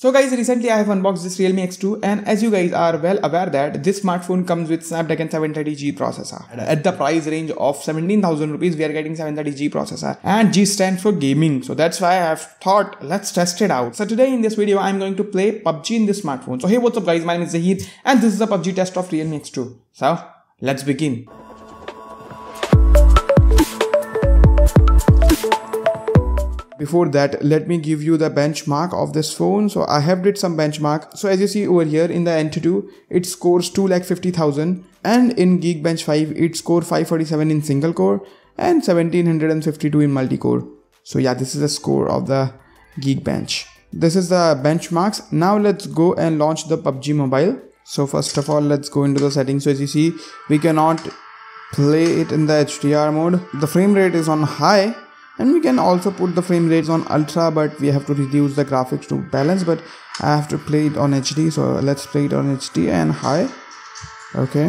So guys, recently I have unboxed this Realme X2, and as you guys are well aware that this smartphone comes with Snapdragon 730G processor. At the price range of 17,000 rupees, we are getting 730G processor, and G stands for gaming. So that's why I have thought, let's test it out. So today in this video, I'm going to play PUBG in this smartphone. So hey, what's up guys, my name is Zahir, and this is a PUBG test of Realme X2. So let's begin. Before that, let me give you the benchmark of this phone. So I have did some benchmark. So as you see over here in the N2, it scores 2,50,000, and in Geekbench 5 it scored 547 in single core and 1752 in multi-core. So yeah, this is the score of the Geekbench. This is the benchmarks. Now let's go and launch the PUBG Mobile. So first of all, let's go into the settings. So as you see, we cannot play it in the HDR mode. The frame rate is on high, and we can also put the frame rates on ultra, but we have to reduce the graphics to balance. But I have to play it on HD, so let's play it on HD and high. Okay,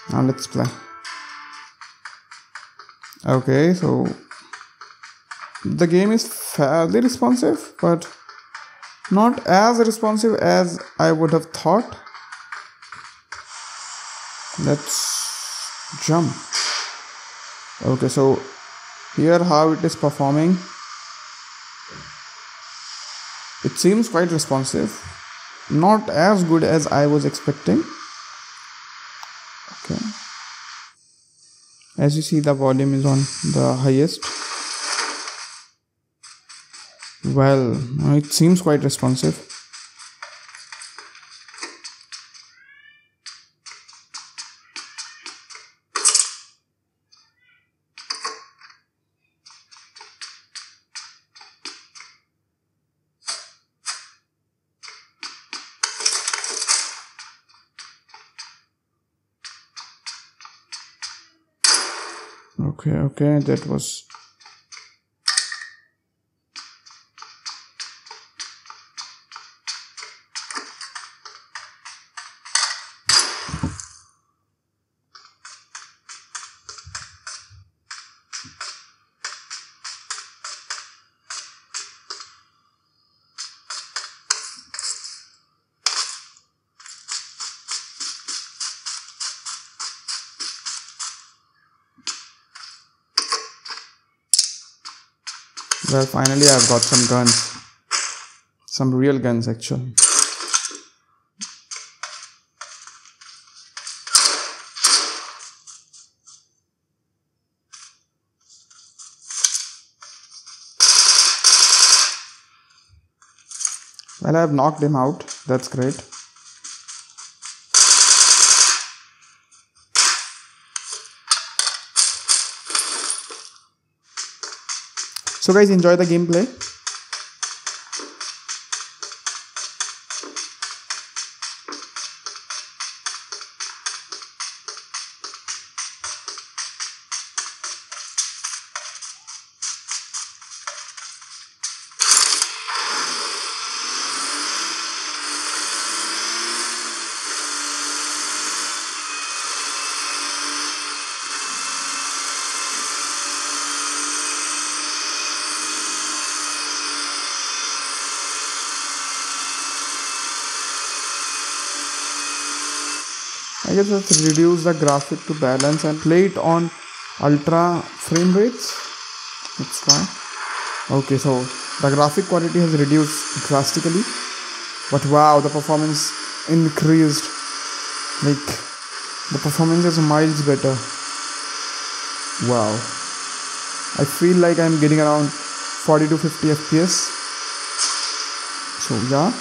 now let's play. Okay, so the game is fairly responsive, but not as responsive as I would have thought. Let's jump. Okay, so here how it is performing. It seems quite responsive, not as good as I was expecting. Okay, as you see, the volume is on the highest. Well, it seems quite responsive. Okay, that was well, finally I've got some guns. Some real guns actually. Well, I've knocked him out. That's great. So guys, enjoy the gameplay. I guess let's reduce the graphic to balance and play it on ultra frame rates. Let's try. Okay, so the graphic quality has reduced drastically, but wow, the performance increased. Like, the performance is miles better. Wow, I feel like I'm getting around 40 to 50 FPS. So yeah.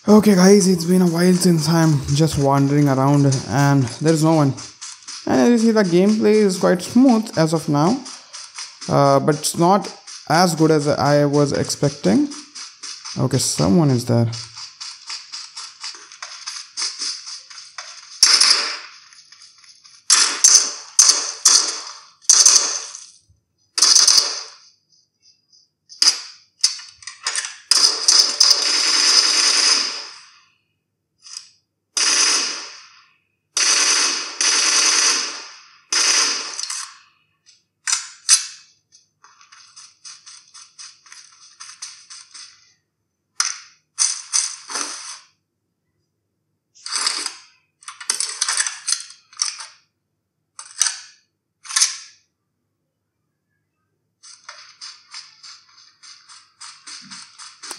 Okay guys, it's been a while since I'm just wandering around and there's no one. And as you see, the gameplay is quite smooth as of now, but it's not as good as I was expecting. Okay, someone is there.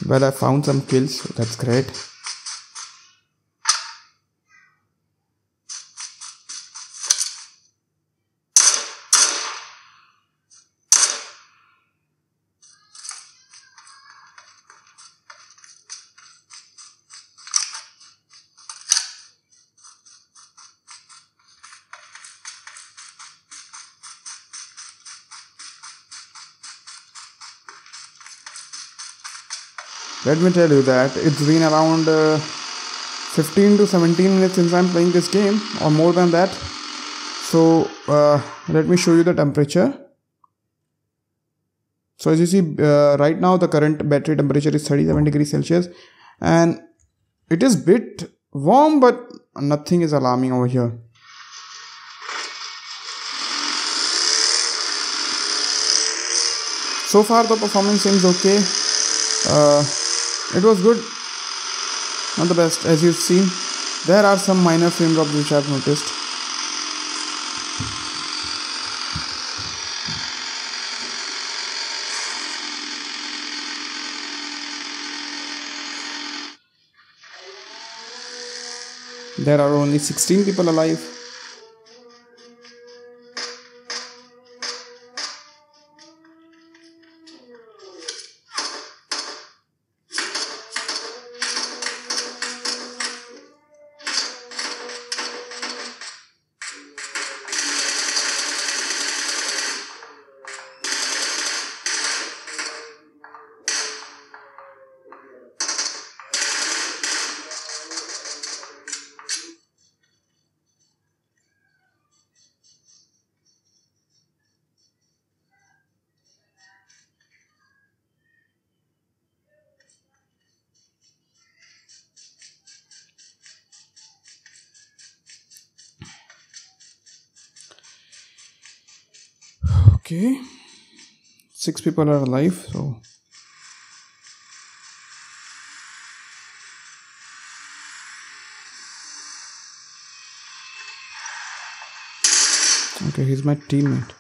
Well, I found some kills, so that's great. Let me tell you that it's been around 15 to 17 minutes since I'm playing this game, or more than that. So let me show you the temperature. So as you see, right now the current battery temperature is 37 degrees Celsius, and it is bit warm, but nothing is alarming over here. So far the performance seems okay. It was good, not the best. As you've seen, there are some minor frame drops which I've noticed. There are only 16 people alive. Okay, 6 people are alive, so okay, he's my teammate.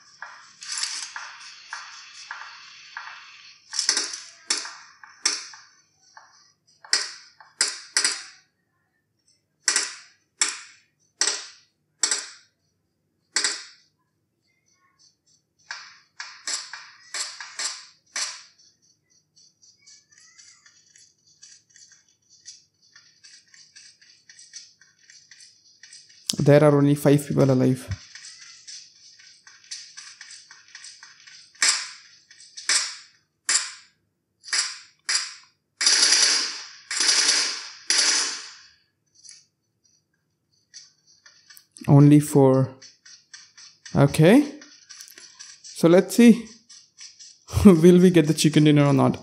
There are only 5 people alive. Only 4. Okay, so let's see. Will we get the chicken dinner or not?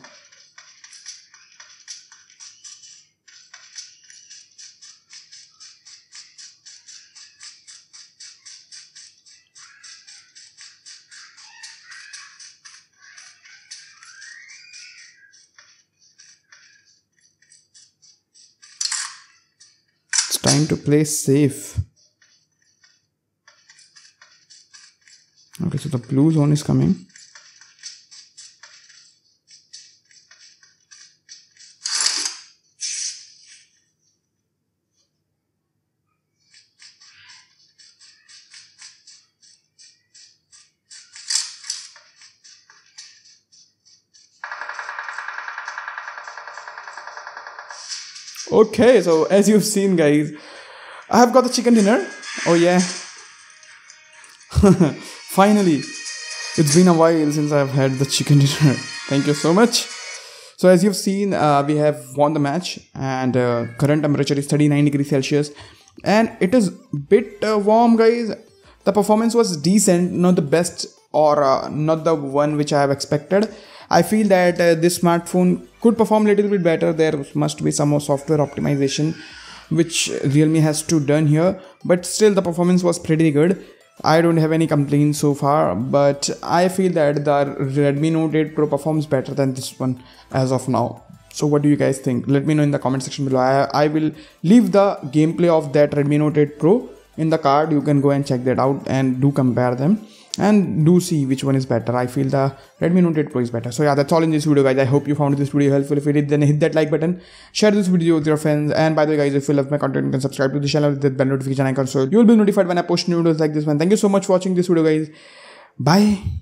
It's time to play safe. Okay, so the blue zone is coming. Okay, so as you've seen, guys, I have got the chicken dinner. Oh yeah. Finally, it's been a while since I've had the chicken dinner. Thank you so much. So as you've seen, we have won the match, and current temperature is 39 degrees Celsius, and it is bit warm, guys. The performance was decent, not the best or not the one which I have expected. I feel that this smartphone could perform a little bit better. There must be some more software optimization which Realme has to done here, but still the performance was pretty good. I don't have any complaints so far, but I feel that the Redmi Note 8 Pro performs better than this one as of now. So what do you guys think? Let me know in the comment section below. I will leave the gameplay of that Redmi Note 8 Pro in the card. You can go and check that out and do compare them and do see which one is better. I feel the Redmi Note 8 Pro is better. So yeah, that's all in this video, guys. I hope you found this video helpful. If you did, then hit that like button, share this video with your friends, and by the way, guys, if you love my content, you can subscribe to the channel with the bell notification icon so you will be notified when I post new videos like this one. Thank you so much for watching this video, guys. Bye.